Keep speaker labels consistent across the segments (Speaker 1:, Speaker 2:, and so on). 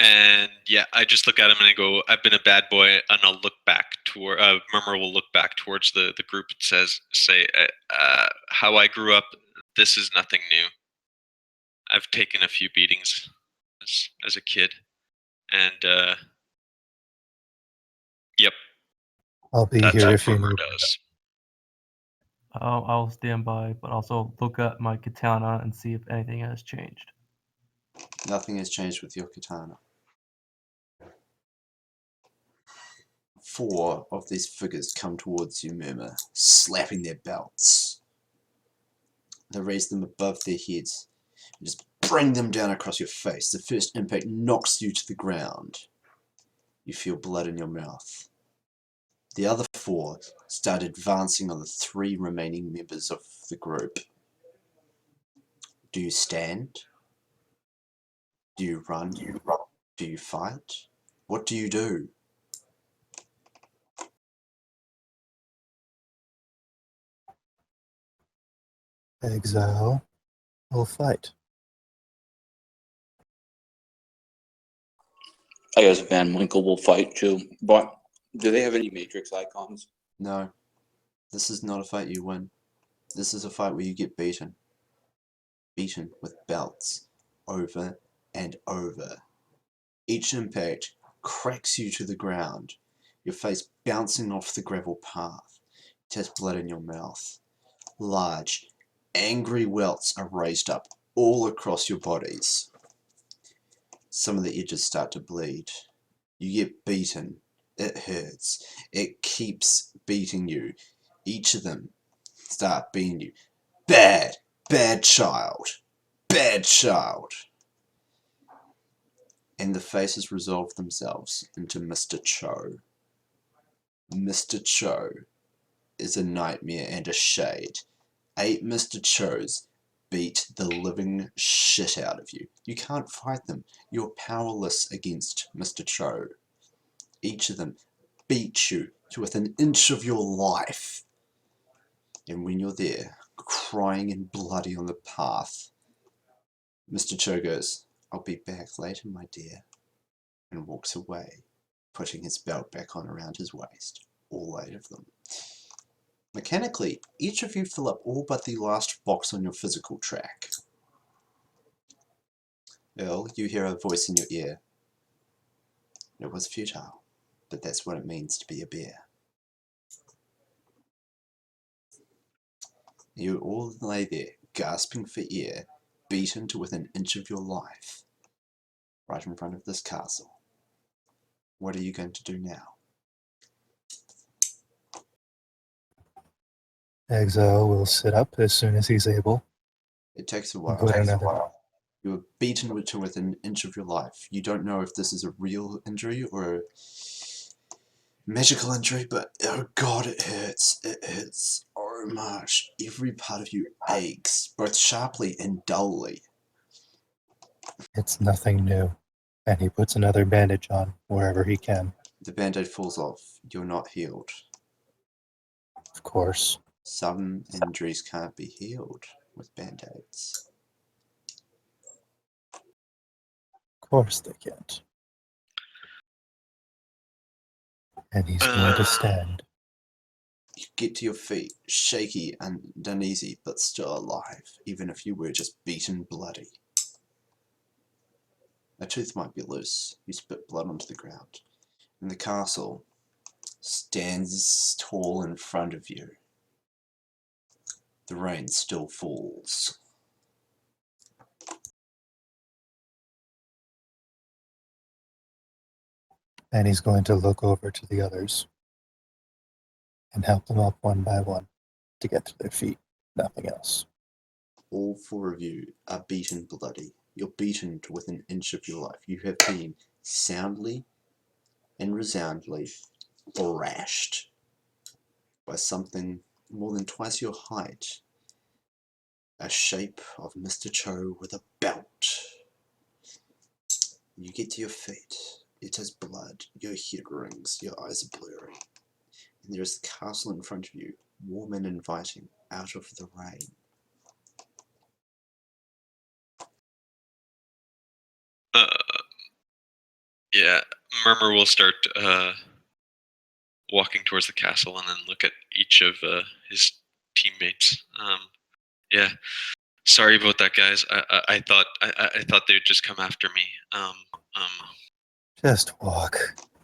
Speaker 1: And yeah, I just look at him and I go, "I've been a bad boy," and I'll look back toward. Murmur will look back towards the group and say, "How I grew up. This is nothing new. I've taken a few beatings as a kid, and yep,
Speaker 2: I'll be
Speaker 1: that's
Speaker 2: here
Speaker 1: what
Speaker 2: if you
Speaker 1: Murmur
Speaker 2: need.
Speaker 1: does."
Speaker 3: I'll stand by, but also look at my katana and see if anything has changed.
Speaker 4: Nothing has changed with your katana. 4 of these figures come towards you, Murmur, slapping their belts. They raise them above their heads and just bring them down across your face. The first impact knocks you to the ground. You feel blood in your mouth. The other 4 start advancing on the 3 remaining members of the group. Do you stand? Do you run? Do you fight? What do you do?
Speaker 2: Exile will fight.
Speaker 5: I guess Van Winkle will fight too. But do they have any Matrix icons?
Speaker 4: No. This is not a fight you win. This is a fight where you get beaten. Beaten with belts. Over and over. Each impact cracks you to the ground. Your face bouncing off the gravel path. It has blood in your mouth. Large, angry welts are raised up all across your bodies. Some of the edges start to bleed. You get beaten. It hurts. It keeps beating you. Each of them start beating you. Bad, bad child. Bad child. And the faces resolve themselves into Mr. Cho. Mr. Cho is a nightmare and a shade. 8 Mr. Chos beat the living shit out of you. You can't fight them. You're powerless against Mr. Cho. Each of them beat you to within an inch of your life. And when you're there, crying and bloody on the path, Mr. Cho goes, "I'll be back later, my dear," and walks away, putting his belt back on around his waist. All 8 of them. Mechanically, each of you fill up all but the last box on your physical track. Earl, you hear a voice in your ear. It was futile, but that's what it means to be a bear. You all lay there, gasping for air, beaten to within an inch of your life, right in front of this castle. What are you going to do now?
Speaker 2: Exile will sit up as soon as he's able.
Speaker 4: It takes a
Speaker 2: and
Speaker 4: while.
Speaker 2: put another.
Speaker 4: You are beaten to within an inch of your life. You don't know if this is a real injury or a magical injury, but oh god, it hurts. It hurts so much. Every part of you aches, both sharply and dully.
Speaker 2: It's nothing new. And he puts another bandage on wherever he can.
Speaker 4: The band-aid falls off. You're not healed.
Speaker 2: Of course.
Speaker 4: Some injuries can't be healed with band-aids.
Speaker 2: Of course they can't. And he's going to stand.
Speaker 4: You get to your feet, shaky and uneasy, but still alive, even if you were just beaten bloody. A tooth might be loose. You spit blood onto the ground. And the castle stands tall in front of you. The rain still falls.
Speaker 2: And he's going to look over to the others and help them up one by one to get to their feet. Nothing else.
Speaker 4: All 4 of you are beaten bloody. You're beaten to within an inch of your life. You have been soundly and resoundly thrashed by something more than twice your height. A shape of Mr. Cho with a belt. You get to your feet. It has blood. Your head rings. Your eyes are blurry. And there is the castle in front of you, warm and inviting, out of the rain.
Speaker 1: Yeah, Murmur will start walking towards the castle and then look at each of his teammates. Yeah, sorry about that, guys. I thought I thought they would just come after me.
Speaker 2: Just walk.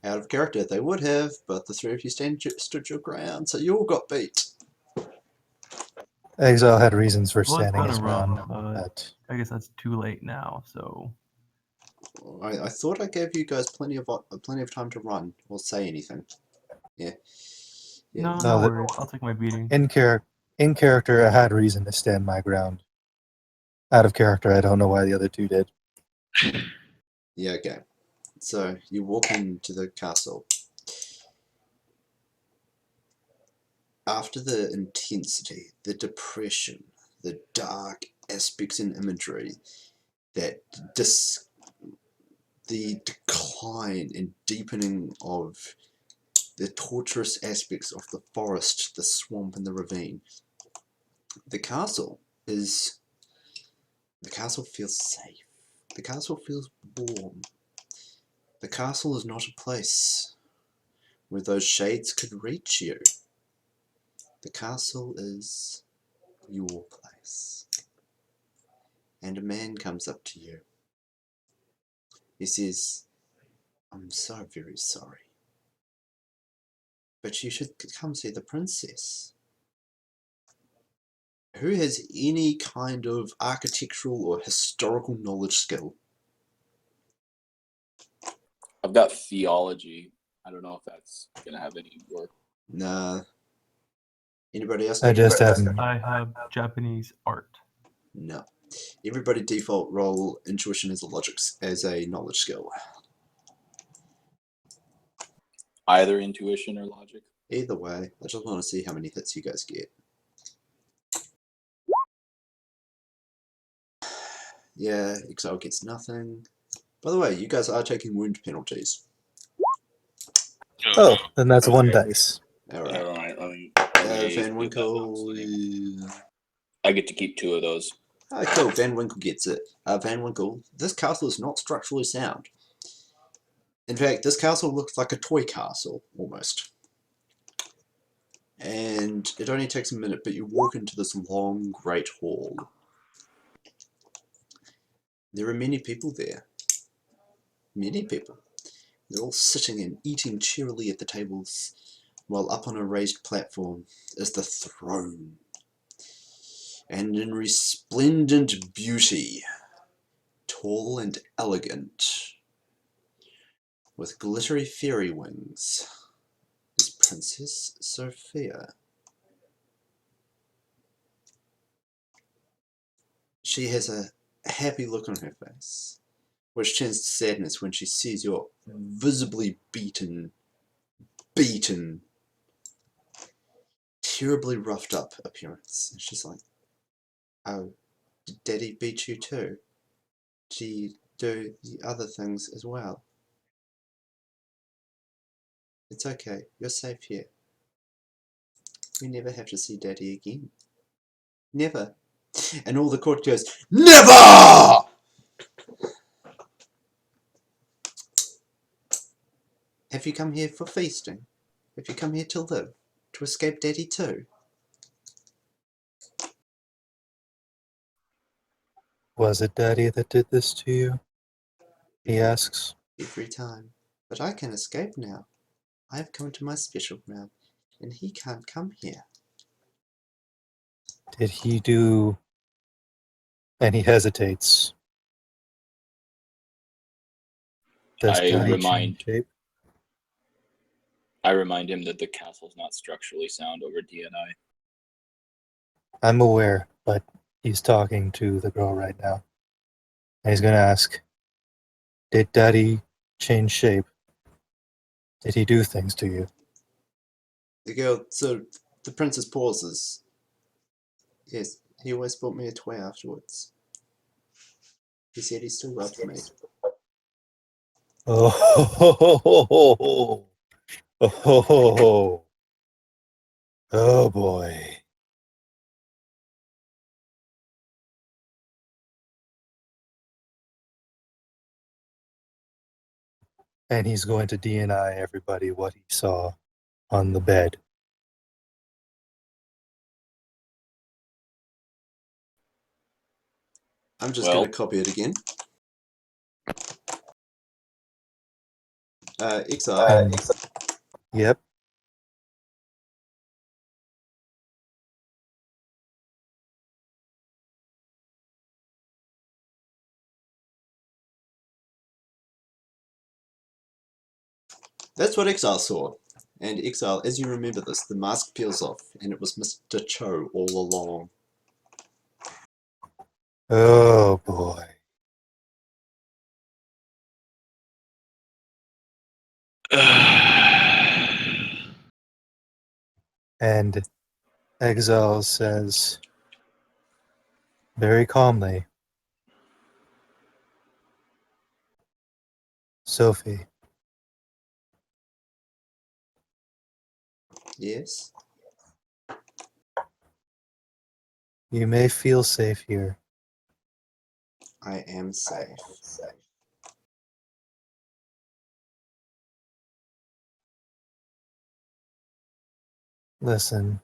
Speaker 4: Out of character, they would have, but the three of you stood your ground, so you all got beat.
Speaker 2: Exile had reasons for
Speaker 3: Well, it's
Speaker 2: standing his
Speaker 3: gonna run,
Speaker 2: ground,
Speaker 3: but
Speaker 2: but
Speaker 3: I guess that's too late now. So
Speaker 4: I thought I gave you guys plenty of time to run or say anything. Yeah.
Speaker 3: no,
Speaker 2: No,
Speaker 3: no
Speaker 2: that-
Speaker 3: worries. I'll take my beating.
Speaker 2: in character, I had reason to stand my ground. Out of character, I don't know why the other two did.
Speaker 4: Yeah, okay. So you walk into the castle. After the intensity, the depression, the dark aspects and imagery, that the decline and deepening of the torturous aspects of the forest, the swamp, and the ravine, the castle feels safe. The castle feels warm. The castle is not a place where those shades could reach you. The castle is your place. And a man comes up to you. He says, "I'm so very sorry, but you should come see the princess." Who has any kind of architectural or historical knowledge skill?
Speaker 5: I've got theology. I don't know if that's gonna have any work.
Speaker 4: Nah. Anybody else?
Speaker 2: I just have
Speaker 3: I have Japanese art.
Speaker 4: No. Everybody default roll intuition as a knowledge skill.
Speaker 5: Either intuition or logic.
Speaker 4: Either way, I just want to see how many hits you guys get. Yeah, Exile gets nothing. By the way, you guys are taking wound penalties.
Speaker 2: Oh, then that's one
Speaker 5: Okay.
Speaker 2: dice.
Speaker 4: Alright.
Speaker 5: Alright, let me
Speaker 4: Van
Speaker 5: put that down
Speaker 4: Winkle.
Speaker 5: so I get to keep 2 of those.
Speaker 4: Oh, cool. Van Winkle gets it. Van Winkle, this castle is not structurally sound. In fact, this castle looks like a toy castle, almost. And it only takes a minute, but you walk into this long, great hall. There are many people there. Many people. They're all sitting and eating cheerily at the tables, while up on a raised platform is the throne. And in resplendent beauty, tall and elegant, with glittery fairy wings, is Princess Sophia. She has a happy look on her face, which turns to sadness when she sees your visibly beaten, terribly roughed up appearance. And she's like, "Oh, did Daddy beat you too? Did he do the other things as well?" "It's okay, you're safe here. We never have to see Daddy again. Never." And all the court goes, "Never!" "Have you come here for feasting? Have you come here to live? To escape Daddy too?"
Speaker 2: Was it Daddy that did this to you? He asks.
Speaker 4: "Every time. But I can escape now. I have come to my special realm, and he can't come here."
Speaker 2: Did he do... And he hesitates. Does
Speaker 5: I
Speaker 2: Daddy
Speaker 5: remind-
Speaker 2: change shape?
Speaker 5: I remind him that the castle's not structurally sound over DNI.
Speaker 2: I'm aware, but he's talking to the girl right now. And he's going to ask, did Daddy change shape? Did he do things to you?
Speaker 4: So the princess pauses. "Yes, he always bought me a toy afterwards. He said he still loved me."
Speaker 2: Oh, ho, ho, ho, ho, ho. Oh, ho, ho, ho. Oh boy. And he's going to DNI everybody what he saw on the bed.
Speaker 4: I'm just
Speaker 5: Well-
Speaker 4: going to copy it again. Exile.
Speaker 2: Yep.
Speaker 4: That's what Exile saw. And Exile, as you remember this, the mask peels off, and it was Mr. Cho all along.
Speaker 2: Oh boy. And Exile says very calmly, Sophie,
Speaker 4: Yes?
Speaker 2: you may feel safe here.
Speaker 4: I am safe.
Speaker 2: Listen,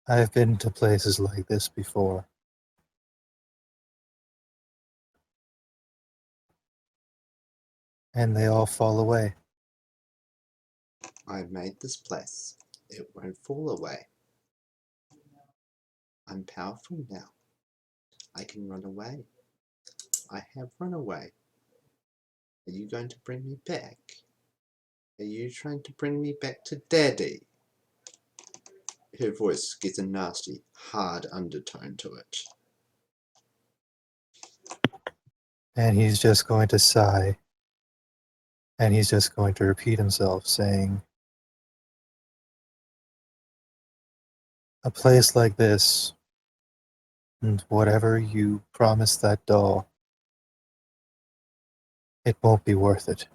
Speaker 2: I've been to places like this before. And they all fall away.
Speaker 4: I've made this place. It won't fall away. I'm powerful now. I can run away. I have run away. Are you going to bring me back? Are you trying to bring me back to Daddy? Her voice gets a nasty, hard undertone to it.
Speaker 2: And he's just going to sigh. And he's just going to repeat himself, saying, a place like this, and whatever you promised that doll, it won't be worth it.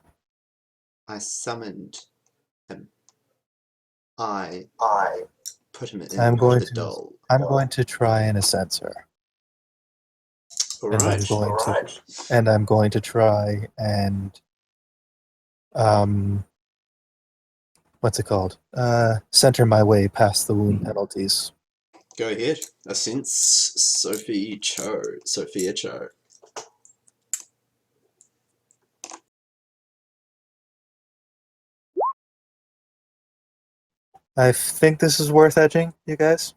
Speaker 4: I summoned him. I put him in
Speaker 2: I'm going
Speaker 4: the
Speaker 2: to
Speaker 4: doll.
Speaker 2: I'm going to try and ascend her. And I'm
Speaker 4: Alright.
Speaker 2: going to try and what's it called? Center my way past the wound penalties.
Speaker 4: Go ahead. Ascents Sophia Cho.
Speaker 2: I think this is worth edging, you guys.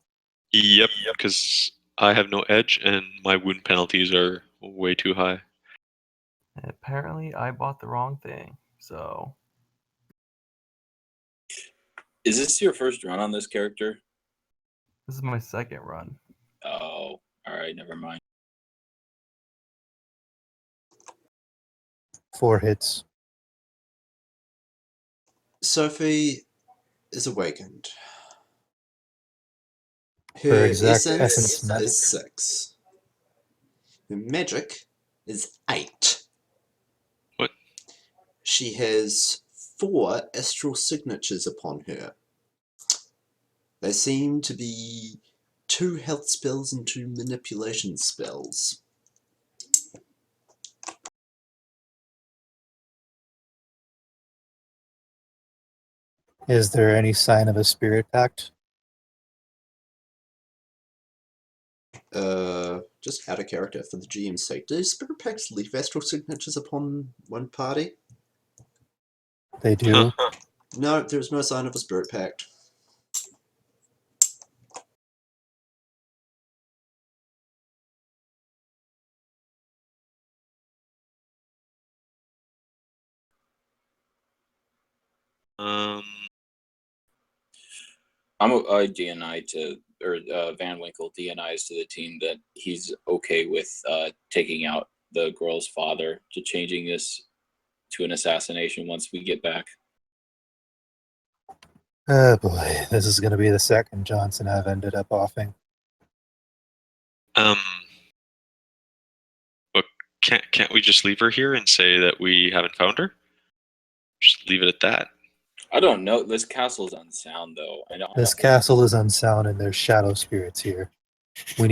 Speaker 1: Yep, because I have no edge and my wound penalties are way too high.
Speaker 3: Apparently, I bought the wrong thing. So
Speaker 5: Is this your first run on this character?
Speaker 3: this is my second run.
Speaker 5: Oh, alright, never mind.
Speaker 2: 4 hits.
Speaker 4: Sophie is awakened.
Speaker 2: Her
Speaker 4: Her
Speaker 2: exact
Speaker 4: essence
Speaker 2: essence magic.
Speaker 4: is 6. Her magic is 8.
Speaker 1: What?
Speaker 4: She has 4 astral signatures upon her. They seem to be 2 health spells and 2 manipulation spells.
Speaker 2: Is there any sign of a spirit pact?
Speaker 4: Just out of character for the GM's sake. Do spirit pacts leave astral signatures upon one party?
Speaker 2: They do.
Speaker 1: Huh.
Speaker 4: No, there's no sign of a spirit pact.
Speaker 5: I DNI to, or Van Winkle DNIs to the team that he's okay with taking out the girl's father, to changing this to an assassination once we get back.
Speaker 2: Oh boy, this is going to be the second Johnson I've ended up offing.
Speaker 1: But can't we just leave her here and say that we haven't found her? Just leave it at that.
Speaker 5: I don't know. This castle's unsound, though. I know.
Speaker 2: This castle is unsound and there's shadow spirits here. We need